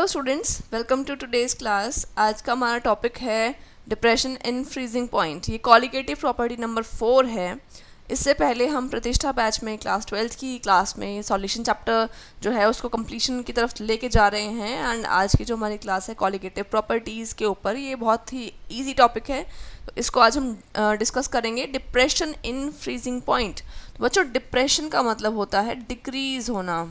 Students, welcome to today's class. आज का हमारा टॉपिक है डिप्रेशन इन फ्रीजिंग पॉइंट। ये कॉलिगेटिव प्रॉपर्टी नंबर 4 है। इससे पहले हम प्रतिष्ठा बैच में क्लास 12 की क्लास में सॉल्यूशन चैप्टर जो है उसको कंप्लीशन की तरफ लेके जा रहे हैं। एंड आज की जो हमारी क्लास है कॉलिगेटिव प्रॉपर्टीज़ के ऊपर, ये बहुत ही ईजी टॉपिक है, तो इसको आज हम डिस्कस करेंगे। Depression in freezing point. तो बच्चों, डिप्रेशन का मतलब होता है डिक्रीज़ होना,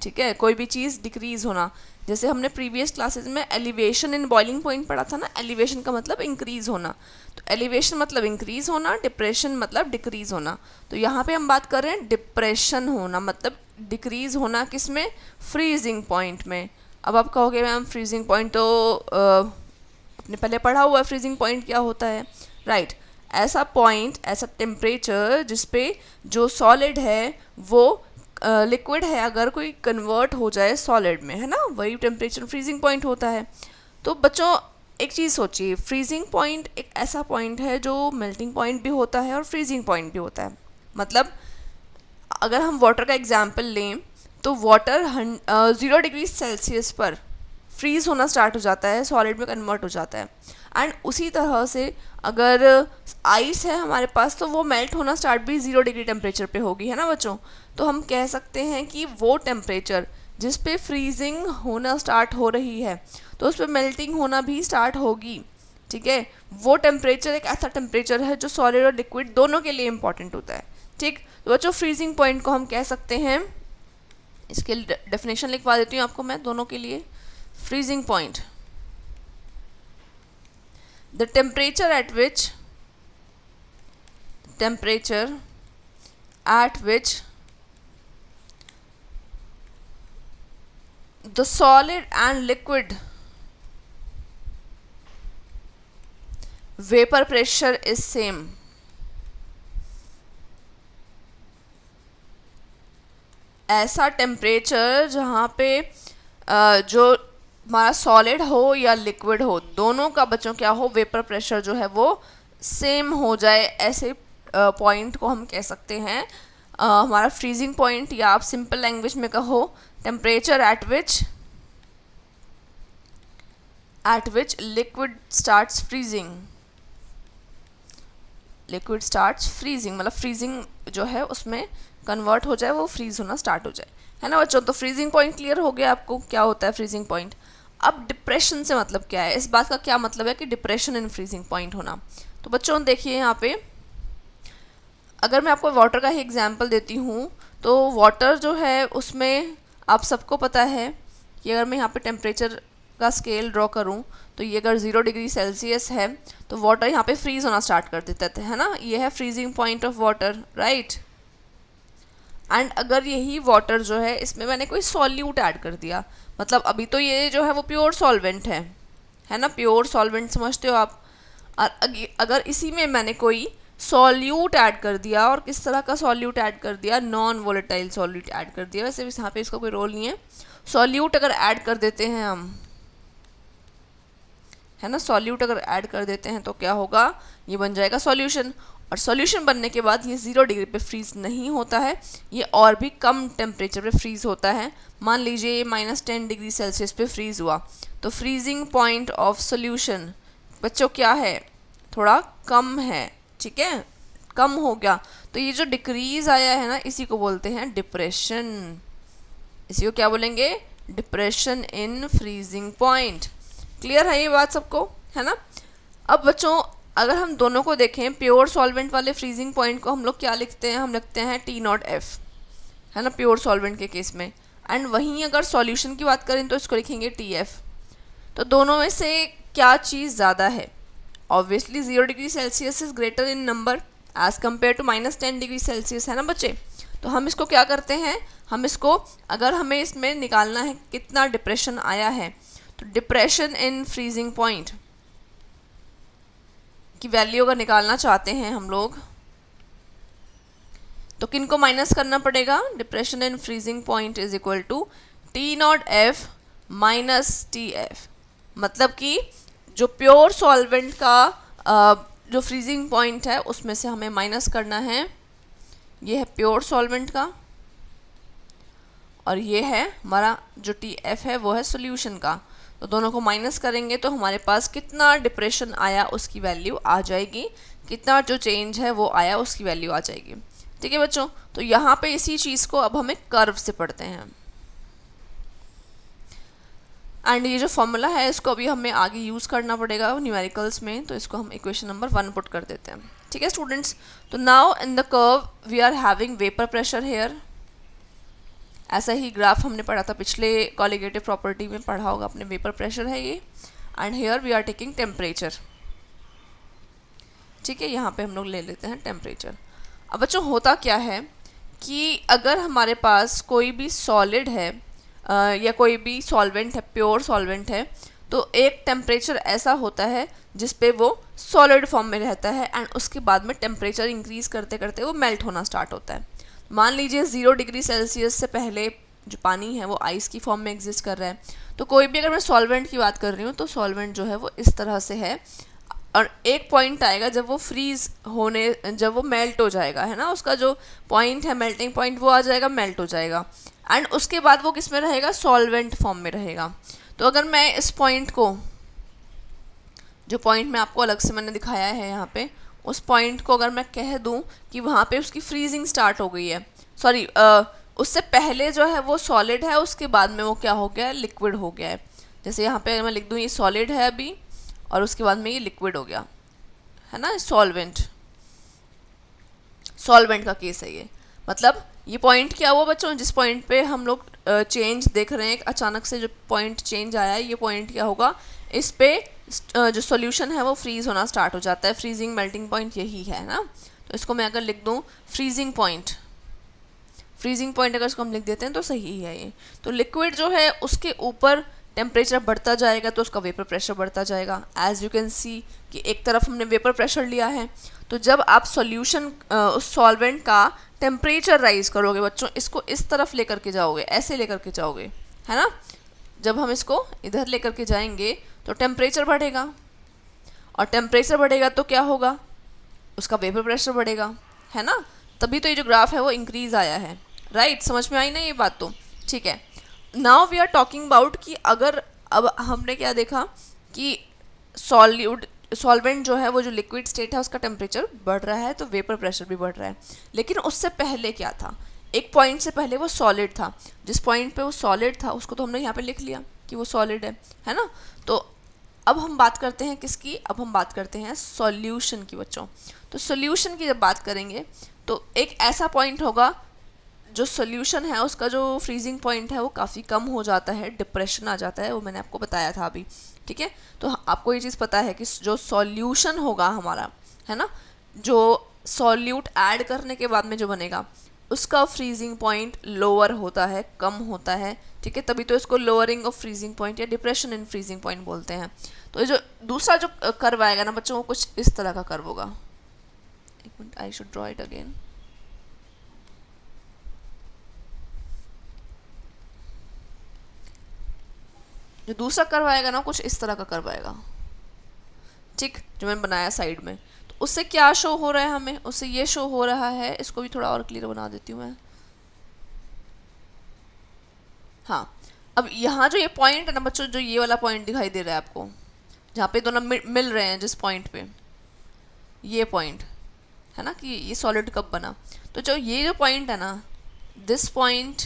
ठीक है, कोई भी चीज़ डिक्रीज़ होना। जैसे हमने प्रीवियस क्लासेस में एलिवेशन इन बॉइलिंग पॉइंट पढ़ा था ना, एलिवेशन का मतलब इंक्रीज़ होना, तो एलिवेशन मतलब इंक्रीज़ होना, डिप्रेशन मतलब डिक्रीज़ होना। तो यहाँ पे हम बात कर रहे हैं डिप्रेशन होना मतलब डिक्रीज़ होना, किस में? फ्रीजिंग पॉइंट में। अब आप कहोगे मैम फ्रीजिंग पॉइंट तो आपने पहले पढ़ा हुआ है, फ्रीजिंग पॉइंट क्या होता है, राइट। ऐसा पॉइंट, ऐसा टेम्परेचर जिसपे जो सॉलिड है वो लिक्विड है, अगर कोई कन्वर्ट हो जाए सॉलिड में, है ना, वही टेम्परेचर फ्रीजिंग पॉइंट होता है। तो बच्चों एक चीज़ सोचिए, फ्रीजिंग पॉइंट एक ऐसा पॉइंट है जो मेल्टिंग पॉइंट भी होता है और फ्रीजिंग पॉइंट भी होता है। मतलब अगर हम वाटर का एग्जाम्पल लें तो वाटर 0 डिग्री सेल्सियस पर फ्रीज़ होना स्टार्ट हो जाता है, सॉलिड में कन्वर्ट हो जाता है। एंड उसी तरह से अगर आइस है हमारे पास तो वो मेल्ट होना स्टार्ट भी 0 डिग्री टेम्परेचर पे होगी, है ना बच्चों। तो हम कह सकते हैं कि वो टेम्परेचर जिस पे फ्रीजिंग होना स्टार्ट हो रही है तो उस पर मेल्टिंग होना भी स्टार्ट होगी, ठीक है। वो टेम्परेचर एक ऐसा टेम्परेचर है जो सॉलिड और लिक्विड दोनों के लिए इम्पॉर्टेंट होता है, ठीक। तो बच्चों फ्रीजिंग पॉइंट को हम कह सकते हैं, इसके डेफिनेशन लिखवा देती हूँ आपको मैं दोनों के लिए। Freezing point, the temperature at which the solid and liquid vapor pressure is same। ऐसा टेम्परेचर जहाँ पे जो हमारा सॉलिड हो या लिक्विड हो, दोनों का बच्चों क्या हो, वेपर प्रेशर जो है वो सेम हो जाए, ऐसे पॉइंट को हम कह सकते हैं हमारा फ्रीजिंग पॉइंट। या आप सिंपल लैंग्वेज में कहो temperature at which liquid starts freezing. Liquid starts freezing मतलब फ्रीजिंग जो है उसमें कन्वर्ट हो जाए, वो फ्रीज होना स्टार्ट हो जाए, है ना बच्चों। तो फ्रीजिंग पॉइंट क्लियर हो गया आपको क्या होता है फ्रीजिंग पॉइंट। अब डिप्रेशन से मतलब क्या है, इस बात का क्या मतलब है कि डिप्रेशन इन फ्रीजिंग पॉइंट होना। तो बच्चों देखिए यहाँ पे, अगर मैं आपको वाटर का ही एग्जांपल देती हूँ तो वाटर जो है उसमें आप सबको पता है कि अगर मैं यहाँ पे टेम्परेचर का स्केल ड्रॉ करूँ तो ये अगर 0 डिग्री सेल्सियस है तो वाटर यहाँ पे फ्रीज होना स्टार्ट कर देता है ना, ये है freezing point of water, right. And अगर यही वाटर जो है इसमें मैंने कोई सॉल्यूट ऐड कर दिया, मतलब अभी तो ये जो है वो प्योर सॉल्वेंट है ना, प्योर सॉल्वेंट समझते हो आप। और अगर इसी में मैंने कोई सॉल्यूट ऐड कर दिया, और किस तरह का सॉल्यूट ऐड कर दिया, नॉन वोलेटाइल सॉल्यूट ऐड कर दिया, वैसे यहाँ पे इसका कोई रोल नहीं है। सॉल्यूट अगर ऐड कर देते हैं हम, है ना, सॉल्यूट अगर ऐड कर देते हैं तो क्या होगा, ये बन जाएगा सॉल्यूशन। और सॉल्यूशन बनने के बाद ये 0 डिग्री पे फ्रीज नहीं होता है, ये और भी कम टेम्परेचर पे फ्रीज होता है। मान लीजिए ये -10 डिग्री सेल्सियस पे फ्रीज हुआ, तो फ्रीजिंग पॉइंट ऑफ सॉल्यूशन बच्चों क्या है, थोड़ा कम है, ठीक है, कम हो गया। तो ये जो डिक्रीज आया है ना, इसी को बोलते हैं डिप्रेशन। इसी को क्या बोलेंगे, depression in freezing point. Clear है ये बात सबको, है ना। अब बच्चों अगर हम दोनों को देखें, प्योर सॉल्वेंट वाले फ्रीजिंग पॉइंट को हम लोग क्या लिखते हैं, हम लिखते हैं T0F, है ना, प्योर सॉल्वेंट के केस में। एंड वहीं अगर सॉल्यूशन की बात करें तो इसको लिखेंगे TF। तो दोनों में से क्या चीज़ ज़्यादा है, obviously 0 degree Celsius is greater in number as compare to -10 degree Celsius, है ना बच्चे। तो हम इसको क्या करते हैं, हम इसको अगर हमें इसमें निकालना है कितना डिप्रेशन आया है, तो डिप्रेशन इन फ्रीजिंग पॉइंट की वैल्यू अगर निकालना चाहते हैं हम लोग, तो किन को माइनस करना पड़ेगा, depression in freezing point is equal to T0F minus TF। मतलब कि जो प्योर सॉल्वेंट का जो फ्रीजिंग पॉइंट है उसमें से हमें माइनस करना है, ये है प्योर सॉल्वेंट का, और ये है हमारा जो TF है वो है सॉल्यूशन का। तो दोनों को माइनस करेंगे तो हमारे पास कितना डिप्रेशन आया उसकी वैल्यू आ जाएगी, कितना जो चेंज है वो आया उसकी वैल्यू आ जाएगी। ठीक है बच्चों, तो यहाँ पे इसी चीज़ को अब हमें कर्व से पढ़ते हैं। एंड ये जो फॉर्मूला है इसको अभी हमें आगे यूज़ करना पड़ेगा न्यूमेरिकल्स में, तो इसको हम इक्वेशन नंबर 1 पुट कर देते हैं। ठीक है स्टूडेंट्स, तो now in the curve we are having vapour pressure here. ऐसा ही ग्राफ हमने पढ़ा था पिछले कॉलिगेटिव प्रॉपर्टी में, पढ़ा होगा अपने, वेपर प्रेशर है ये। And here we are taking temperature. ठीक है, यहाँ पे हम लोग ले लेते हैं टेम्परेचर। अब बच्चों होता क्या है कि अगर हमारे पास कोई भी सॉलिड है या कोई भी सॉल्वेंट है, प्योर सॉल्वेंट है, तो एक टेम्परेचर ऐसा होता है जिस पे वो सॉलिड फॉर्म में रहता है एंड उसके बाद में टेम्परेचर इंक्रीज़ करते करते वो मेल्ट होना स्टार्ट होता है। मान लीजिए 0 डिग्री सेल्सियस से पहले जो पानी है वो आइस की फॉर्म में एग्जिस्ट कर रहा है। तो कोई भी, अगर मैं सॉल्वेंट की बात कर रही हूँ तो सॉल्वेंट जो है वो इस तरह से है, और एक पॉइंट आएगा जब वो फ्रीज होने, जब वो मेल्ट हो जाएगा, है ना, उसका जो पॉइंट है मेल्टिंग पॉइंट वो आ जाएगा, मेल्ट हो जाएगा एंड उसके बाद वो किस में रहेगा, सॉल्वेंट फॉर्म में रहेगा। तो अगर मैं इस पॉइंट को, जो पॉइंट मैं आपको अलग से मैंने दिखाया है यहाँ पे, उस पॉइंट को अगर मैं कह दूँ कि वहाँ पे उसकी फ्रीजिंग स्टार्ट हो गई है, सॉरी उससे पहले जो है वो सॉलिड है, उसके बाद में वो क्या हो गया है, लिक्विड हो गया है। जैसे यहाँ पे मैं लिख दूँ ये सॉलिड है अभी और उसके बाद में ये लिक्विड हो गया, है ना, सॉल्वेंट का केस है ये। मतलब ये पॉइंट क्या हुआ बच्चों, जिस पॉइंट पे हम लोग चेंज देख रहे हैं, अचानक से जो पॉइंट चेंज आया है, ये पॉइंट क्या होगा, इस पे जो सॉल्यूशन है वो फ्रीज होना स्टार्ट हो जाता है। फ्रीजिंग मेल्टिंग पॉइंट यही है ना। तो इसको मैं अगर लिख दूँ फ्रीजिंग पॉइंट अगर इसको हम लिख देते हैं तो सही है ये। तो लिक्विड जो है उसके ऊपर टेम्परेचर बढ़ता जाएगा तो उसका वेपर प्रेशर बढ़ता जाएगा। एज यू कैन सी कि एक तरफ हमने वेपर प्रेशर लिया है, तो जब आप सॉल्यूशन उस सॉल्वेंट का टेम्परेचर राइज करोगे बच्चों, इसको इस तरफ लेकर के जाओगे, ऐसे लेकर के जाओगे, है ना। जब हम इसको इधर लेकर के जाएंगे तो टेम्परेचर बढ़ेगा, और टेम्परेचर बढ़ेगा तो क्या होगा, उसका वेपर प्रेशर बढ़ेगा, है ना। तभी तो ये जो ग्राफ है वो इंक्रीज आया है। राइट, समझ में आई ना ये बात। तो ठीक है, now we are talking about कि अगर अब हमने क्या देखा कि सॉल्वेंट जो है वो जो लिक्विड स्टेट है उसका टेम्परेचर बढ़ रहा है तो वेपर प्रेशर भी बढ़ रहा है। लेकिन उससे पहले क्या था, एक पॉइंट से पहले वो सॉलिड था, जिस पॉइंट पे वो सॉलिड था उसको तो हमने यहाँ पे लिख लिया कि वो सॉलिड है ना। तो अब हम बात करते हैं किसकी, अब हम बात करते हैं सॉल्यूशन की बच्चों। तो सॉल्यूशन की जब बात करेंगे तो एक ऐसा पॉइंट होगा जो सॉल्यूशन है उसका जो फ्रीजिंग पॉइंट है वो काफ़ी कम हो जाता है, डिप्रेशन आ जाता है, वो मैंने आपको बताया था अभी। ठीक है, तो आपको ये चीज़ पता है कि जो सॉल्यूशन होगा हमारा, है ना, जो सॉल्यूट ऐड करने के बाद में जो बनेगा उसका फ्रीजिंग पॉइंट लोअर होता है, कम होता है। ठीक है, तभी तो इसको लोअरिंग ऑफ फ्रीजिंग पॉइंट या डिप्रेशन इन फ्रीजिंग पॉइंट बोलते हैं। तो ये जो दूसरा जो कर्व आएगा ना बच्चों, वो कुछ इस तरह का कर्व होगा। एक minute, I should draw it again. जो दूसरा कर्व आएगा ना, कुछ इस तरह का कर्व आएगा, ठीक, जो मैंने बनाया साइड में। तो उससे क्या शो हो रहा है हमें, उससे ये शो हो रहा है, इसको भी थोड़ा और क्लियर बना देती हूँ मैं। हाँ, अब यहाँ जो ये पॉइंट है ना बच्चों, जो ये वाला पॉइंट दिखाई दे रहा है आपको, जहाँ पे दोनों मिल रहे हैं, जिस पॉइंट पे, ये पॉइंट है ना, कि ये सॉलिड कब बना। तो जो ये जो पॉइंट है ना, this point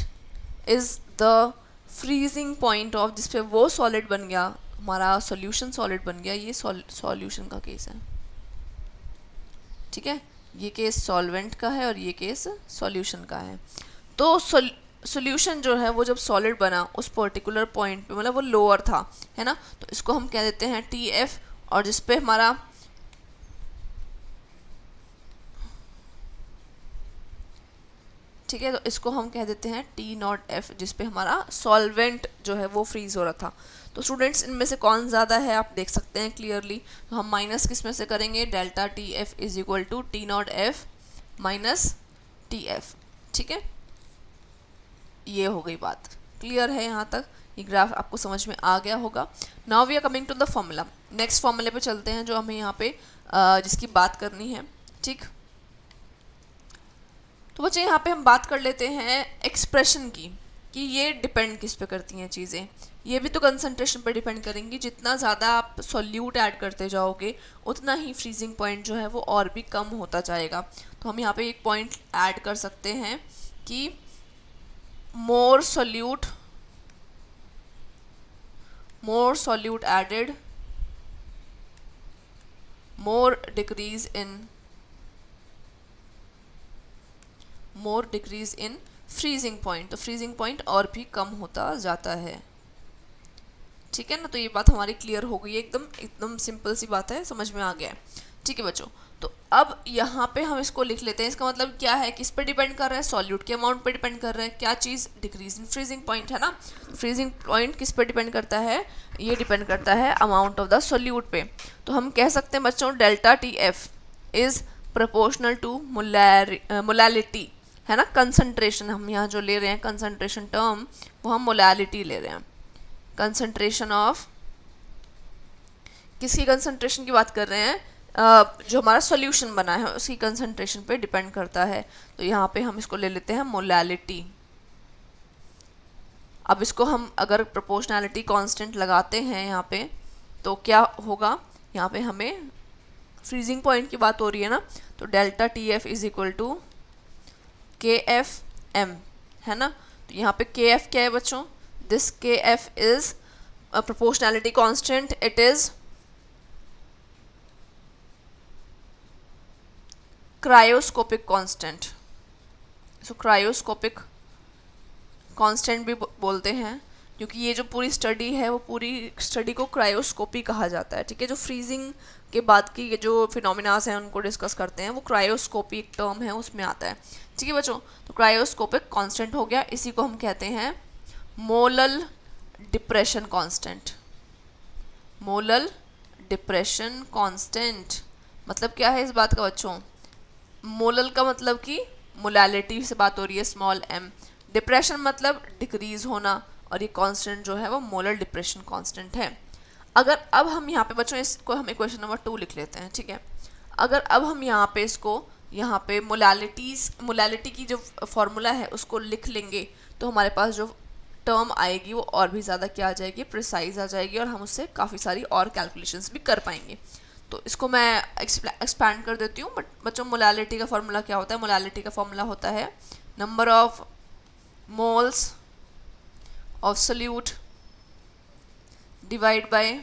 is the freezing point of, जिस पे वो सॉलिड बन गया, हमारा सॉल्यूशन सॉलिड बन गया। ये सॉल्यूशन का केस है। ठीक है, ये केस सॉल्वेंट का है और ये केस सॉल्यूशन का है। तो सॉल्यूशन जो है वो जब सॉलिड बना उस पर्टिकुलर पॉइंट पे, मतलब वो लोअर था, है ना, तो इसको हम कह देते हैं TF, और जिस पे हमारा ठीक है, तो इसको हम कह देते हैं T0F, जिस पे हमारा सॉल्वेंट जो है वो फ्रीज हो रहा था। तो स्टूडेंट्स, इनमें से कौन ज़्यादा है आप देख सकते हैं क्लियरली। तो हम माइनस किस में से करेंगे, delta TF is equal to T0F minus TF। ठीक है, ये हो गई बात, क्लियर है यहाँ तक, ये ग्राफ आपको समझ में आ गया होगा। Now we are coming to the formula. Next फॉर्मूले पे चलते हैं जो हमें यहाँ पे जिसकी बात करनी है। ठीक, तो बच्चे यहाँ पे हम बात कर लेते हैं एक्सप्रेशन की। कि ये डिपेंड किस पे करती हैं चीज़ें, ये भी तो कंसंट्रेशन पे डिपेंड करेंगी। जितना ज़्यादा आप सॉल्यूट ऐड करते जाओगे उतना ही फ्रीजिंग पॉइंट जो है वो और भी कम होता जाएगा। तो हम यहाँ पे एक पॉइंट ऐड कर सकते हैं कि more solute added more decrease in freezing point, तो फ्रीजिंग पॉइंट और भी कम होता जाता है। ठीक है ना, तो ये बात हमारी क्लियर हो गई है, एकदम सिंपल सी बात है, समझ में आ गया है। ठीक है बच्चों, तो अब यहाँ पे हम इसको लिख लेते हैं। इसका मतलब क्या है, किस पे डिपेंड कर रहा है, सॉल्यूट के अमाउंट पे डिपेंड कर रहा है। क्या चीज़, डिक्रीज इन फ्रीजिंग पॉइंट है ना। फ्रीजिंग पॉइंट किस पे डिपेंड करता है, ये डिपेंड करता है अमाउंट ऑफ द सॉल्यूट पे। तो हम कह सकते हैं बच्चों delta T F is proportional to molality, है ना। कंसंट्रेशन हम यहाँ जो ले रहे हैं, कंसंट्रेशन टर्म, वो हम मोलैलिटी ले रहे हैं। कंसंट्रेशन ऑफ, किसकी कंसंट्रेशन की बात कर रहे हैं, जो हमारा सॉल्यूशन बना है उसकी कंसंट्रेशन पे डिपेंड करता है। तो यहाँ पे हम इसको ले लेते हैं मोलैलिटी। अब इसको हम अगर प्रोपोर्शनैलिटी कांस्टेंट लगाते हैं यहाँ पे तो क्या होगा, यहाँ पे हमें फ्रीजिंग पॉइंट की बात हो रही है ना, तो delta T F is equal to K F M, है ना। तो यहाँ पे के एफ क्या है बच्चों, दिस के F is proportionality constant, it is cryoscopic constant. So cryoscopic constant भी बोलते हैं, क्योंकि ये जो पूरी स्टडी है वो पूरी स्टडी को क्रायोस्कोपी कहा जाता है। ठीक है, जो फ्रीजिंग के बाद की जो फिनोमिनास हैं उनको डिस्कस करते हैं, वो क्रायोस्कोपी एक टर्म है उसमें आता है। ठीक है बच्चों, तो क्रायोस्कोपिक कांस्टेंट हो गया, इसी को हम कहते हैं molal depression constant. Molal depression constant मतलब क्या है इस बात का बच्चों, मोलल का मतलब कि मोलैलिटी से बात हो रही है, स्मॉल m, डिप्रेशन मतलब डिक्रीज होना, और ये कांस्टेंट जो है वो मोलर डिप्रेशन कांस्टेंट है। अगर अब हम यहाँ पे बच्चों इसको हम इक्वेशन नंबर 2 लिख लेते हैं। ठीक है, अगर अब हम यहाँ पे इसको यहाँ पे मोलैलिटी की जो फॉर्मूला है उसको लिख लेंगे तो हमारे पास जो टर्म आएगी वो और भी ज़्यादा क्या आ जाएगी, प्रिसाइज आ जाएगी, और हम उससे काफ़ी सारी और कैलकुलेशंस भी कर पाएंगे। तो इसको मैं एक्सपैंड कर देती हूँ। बट बच्चों मोलैलिटी का फॉर्मूला क्या होता है, मोलैलिटी का फॉर्मूला होता है number of moles of solute divide by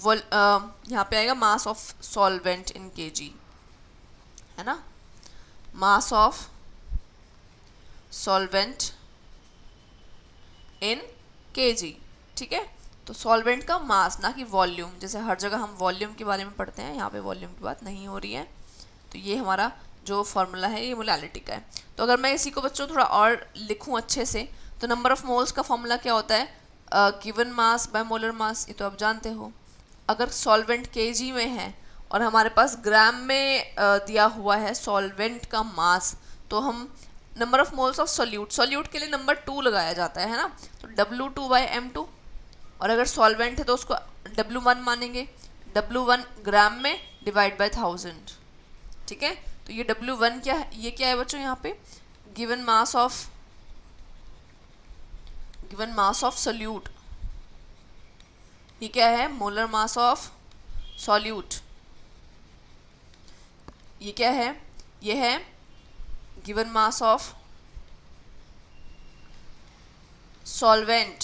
यहाँ पे आएगा mass of solvent in KG, है ना, mass of solvent in KG. ठीक है, तो सॉल्वेंट का मास, ना कि वॉल्यूम, जैसे हर जगह हम वॉल्यूम के बारे में पढ़ते हैं, यहाँ पे वॉल्यूम की बात नहीं हो रही है। तो ये हमारा जो फॉर्मूला है ये मोलैलिटी का है। तो अगर मैं इसी को बच्चों थोड़ा और लिखूँ अच्छे से, तो नंबर ऑफ मोल्स का फॉर्मूला क्या होता है, given mass by molar mass, ये तो आप जानते हो। अगर सॉल्वेंट केजी में है और हमारे पास ग्राम में दिया हुआ है सॉल्वेंट का मास, तो हम number of moles of solute के लिए नंबर 2 लगाया जाता है ना, तो W2/M2, और अगर सॉल्वेंट है तो उसको W1 मानेंगे, W1 ग्राम में डिवाइड बाय 1000। ठीक है, तो ये W1 क्या है, ये क्या है बच्चों, यहाँ पे गिवन मास ऑफ सोल्यूट, ये क्या है, मोलर मास ऑफ सॉल्यूट। ये क्या है, ये है गिवन मास ऑफ सॉल्वेंट।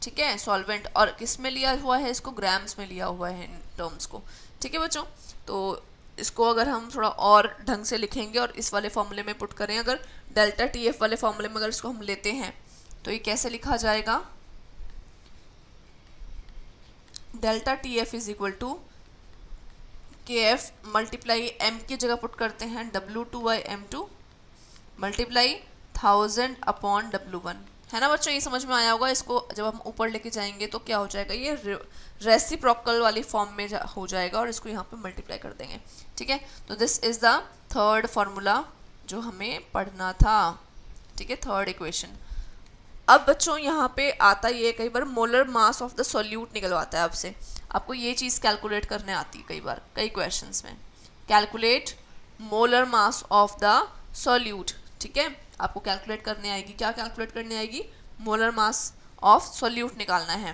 ठीक है, सॉल्वेंट, और किस में लिया हुआ है, इसको ग्राम्स में लिया हुआ है इन टर्म्स को। ठीक है बच्चों, तो इसको अगर हम थोड़ा और ढंग से लिखेंगे और इस वाले फॉर्मूले में पुट करें, अगर डेल्टा टी एफ वाले फॉर्मूले में अगर इसको हम लेते हैं तो ये कैसे लिखा जाएगा, delta T F is equal to K F multiply M की जगह पुट करते हैं W2/M2 मल्टीप्लाई 1000 अपॉन W1, है ना बच्चों। ये समझ में आया होगा। इसको जब हम ऊपर लेके जाएंगे तो क्या हो जाएगा, ये रेसिप्रोकल वाली फॉर्म में हो जाएगा, और इसको यहाँ पे मल्टीप्लाई कर देंगे। ठीक है, तो this is the third formula जो हमें पढ़ना था। ठीक है, थर्ड इक्वेशन। अब बच्चों यहाँ पे आता ये कई बार molar mass of the solute निकलवाता है आपसे, आपको ये चीज़ कैलकुलेट करने आती है कई बार, कई क्वेश्चंस में, calculate molar mass of the solute. ठीक है, आपको कैलकुलेट करने आएगी। क्या कैलकुलेट करने आएगी? मोलर मास ऑफ सॉल्यूट निकालना है।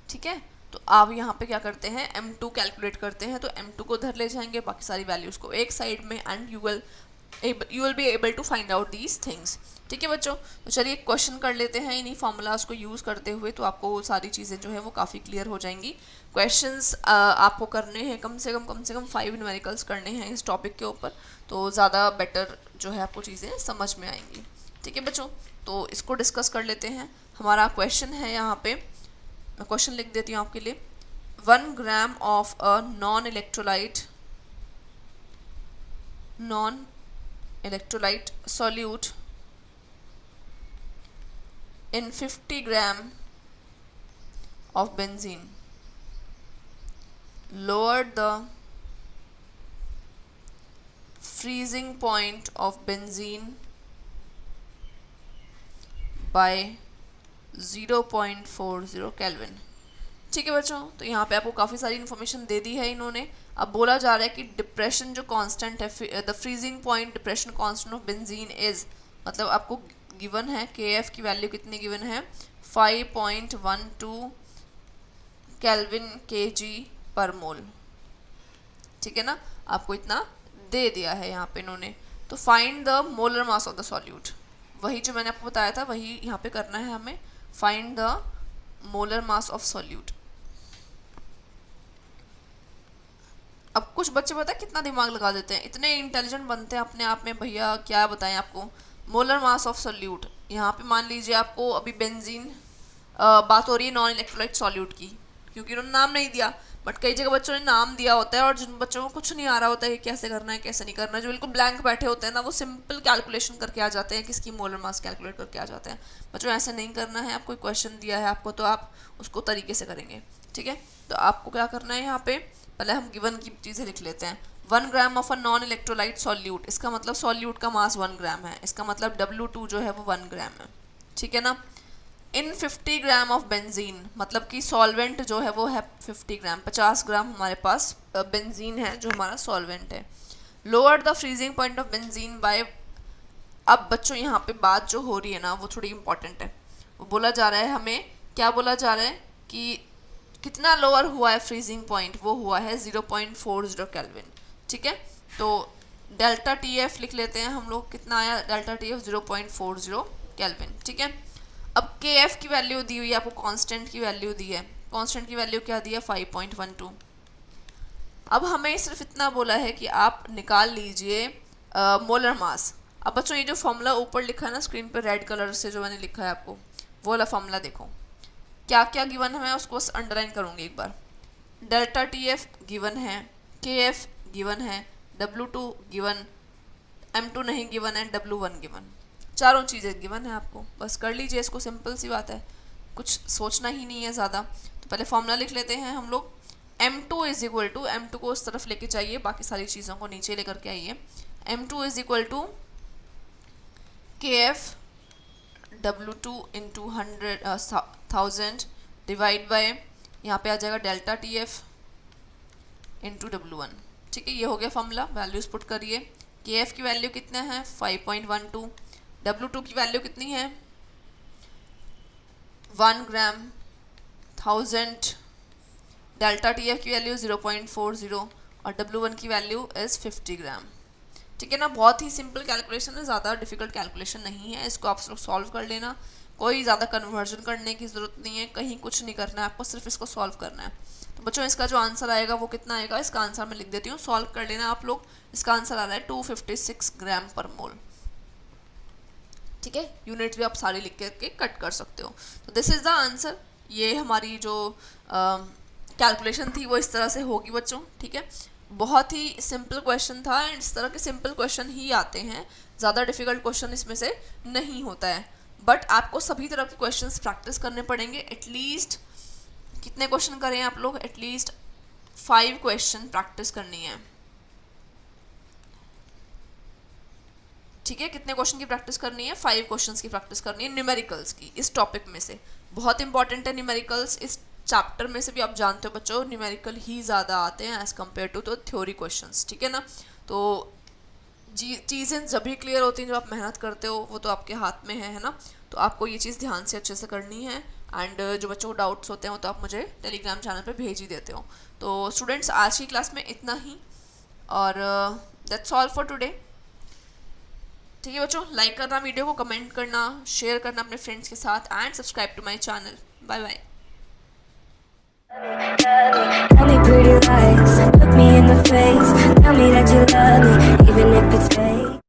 ठीक है, तो आप यहाँ पे क्या करते हैं, M2 कैलकुलेट करते हैं। तो M2 को उधर ले जाएंगे, बाकी सारी वैल्यूज को एक साइड में, and you will be able to find out these things. ठीक है बच्चों, तो चलिए क्वेश्चन कर लेते हैं इन्हीं फॉर्मूलाज को यूज़ करते हुए, तो आपको सारी चीज़ें जो है वो काफ़ी क्लियर हो जाएंगी। क्वेश्चंस आपको करने हैं कम से कम 5 न्यूमेरिकल्स करने हैं इस टॉपिक के ऊपर, तो ज़्यादा बेटर जो है आपको चीज़ें समझ में आएंगी। ठीक है बच्चों, तो इसको डिस्कस कर लेते हैं। हमारा क्वेश्चन है यहाँ पे, मैं क्वेश्चन लिख देती हूँ आपके लिए। 1 gram of a non electrolyte solute in 50 gram of benzene lowered the freezing point of benzene by 0.40 kelvin. ठीक है बच्चों, तो यहाँ पे आपको काफ़ी सारी इन्फॉर्मेशन दे दी है इन्होंने। अब बोला जा रहा है कि डिप्रेशन जो कांस्टेंट है, the freezing point depression constant of benzene is, मतलब आपको गिवन है KF की वैल्यू कितनी गिवन है, 5.12 केल्विन kg पर मोल। ठीक है ना, आपको इतना दे दिया है यहाँ पे इन्होंने। तो find the molar mass of the solute, वही जो मैंने आपको बताया था वही यहाँ पे करना है हमें, find the molar mass of solute. अब कुछ बच्चे पता है कितना दिमाग लगा देते हैं, इतने इंटेलिजेंट बनते हैं अपने आप में, भैया क्या बताएं आपको। मोलर मास ऑफ सॉल्यूट, यहाँ पे मान लीजिए आपको अभी बेंजीन बात हो रही है नॉन इलेक्ट्रोलाइट सॉल्यूट की, क्योंकि उन्होंने नाम नहीं दिया, बट कई जगह बच्चों ने नाम दिया होता है, और जिन बच्चों को कुछ नहीं आ रहा होता है कि कैसे करना है कैसे नहीं करना है, जो बिल्कुल ब्लैंक बैठे होते हैं ना, वो सिंपल कैलकुलेशन करके आ जाते हैं, किसकी मोलर मास कैलकुलेट करके आ जाते हैं। बच्चों ऐसे नहीं करना है, आपको क्वेश्चन दिया है आपको, तो आप उसको तरीके से करेंगे। ठीक है, तो आपको क्या करना है, यहाँ पे पहले हम गिवन की चीज़ें लिख लेते हैं। 1 gram of a non electrolyte solute, इसका मतलब सॉल्यूट का मास 1 ग्राम है, इसका मतलब W2 जो है वो 1 ग्राम है। ठीक है ना, इन 50 ग्राम ऑफ बेंजीन, मतलब कि सॉल्वेंट जो है वो है 50 ग्राम, 50 ग्राम हमारे पास बेंजीन है जो हमारा सॉल्वेंट है। Lower the freezing point of benzene by, अब बच्चों यहाँ पे बात जो हो रही है ना वो थोड़ी इंपॉर्टेंट है। वो बोला जा रहा है हमें, क्या बोला जा रहा है कि कितना लोअर हुआ है फ्रीजिंग पॉइंट, वो हुआ है 0.40 केल्विन। ठीक है, तो डेल्टा TF लिख लेते हैं हम लोग, कितना आया डेल्टा TF 0.40 केल्विन। ठीक है, अब KF की वैल्यू दी हुई है आपको, कांस्टेंट की वैल्यू दी है, कांस्टेंट की वैल्यू क्या दी है 5.12। अब हमें सिर्फ इतना बोला है कि आप निकाल लीजिए मोलर मास। अब बच्चों ये जो फॉर्मूला ऊपर लिखा है ना स्क्रीन पर रेड कलर से जो मैंने लिखा है आपको, वो वाला फॉर्मूला देखो क्या क्या गिवन है, मैं उसको बस अंडरलाइन करूँगी एक बार। डेल्टा TF गिवन है, KF गिवन है, W2 गिवन, M2 नहीं गिवन है, W1 गिवन, चारों चीज़ें गिवन है आपको, बस कर लीजिए इसको, सिंपल सी बात है, कुछ सोचना ही नहीं है ज़्यादा। तो पहले फॉर्मूला लिख लेते हैं हम लोग। M2 is equal to, M2 को उस तरफ लेके जाइए, बाकी सारी चीज़ों को नीचे लेकर के आइए। M2 is equal to KF W2 into 1000 divide by, यहाँ पे आ जाएगा डेल्टा TF इंटू W1। ठीक है, ये हो गया फॉर्मूला, वैल्यूज पुट करिए। KF की वैल्यू कितना है 5.12, W2 की वैल्यू कितनी है 1 ग्राम, 1000, डेल्टा TF की वैल्यू 0.40 और W1 की वैल्यू इज़ 50 ग्राम। ठीक है ना, बहुत ही सिंपल कैलकुलेशन है, ज़्यादा डिफिकल्ट कैलकुलेशन नहीं है, इसको आप लोग सॉल्व कर लेना, कोई ज़्यादा कन्वर्जन करने की ज़रूरत नहीं है, कहीं कुछ नहीं करना है आपको, सिर्फ इसको सॉल्व करना है। तो बच्चों इसका जो आंसर आएगा वो कितना आएगा, इसका आंसर मैं लिख देती हूँ, सॉल्व कर लेना आप लोग। इसका आंसर आ रहा है 256 ग्राम पर मोल। ठीक है, यूनिट भी आप सारी लिख के कट कर सकते हो। तो दिस इज़ द आंसर, ये हमारी जो कैलकुलेशन थी वो इस तरह से होगी बच्चों। ठीक है, बहुत ही सिंपल क्वेश्चन था, एंड इस तरह के सिंपल क्वेश्चन ही आते हैं, ज़्यादा डिफिकल्ट क्वेश्चन इसमें से नहीं होता है। बट आपको सभी तरह के क्वेश्चंस प्रैक्टिस करने पड़ेंगे, एटलीस्ट कितने क्वेश्चन करें आप लोग, एटलीस्ट 5 क्वेश्चन प्रैक्टिस करनी है। ठीक है, कितने क्वेश्चन की प्रैक्टिस करनी है, 5 क्वेश्चंस की प्रैक्टिस करनी है न्यूमेरिकल्स की, इस टॉपिक में से। बहुत इंपॉर्टेंट है न्यूमेरिकल्स, इस चैप्टर में से भी आप जानते हो बच्चों न्यूमेरिकल ही ज़्यादा आते हैं एज़ कम्पेयर टू तो थ्योरी क्वेश्चंस, ठीक है ना। तो चीज़ें जब भी क्लियर होती हैं जब आप मेहनत करते हो, वो तो आपके हाथ में है ना। तो आपको ये चीज़ ध्यान से अच्छे से करनी है। एंड जो बच्चों को डाउट्स होते हैं वो तो आप मुझे टेलीग्राम चैनल पे भेज ही देते हो। तो स्टूडेंट्स आज की क्लास में इतना ही, और दैट्स ऑल फॉर टुडे। ठीक है बच्चों, लाइक करना वीडियो को, कमेंट करना, शेयर करना अपने फ्रेंड्स के साथ, and subscribe to my channel. Bye bye. Tell me pretty lies, look me in the face, tell me that you love me, even if it's fake.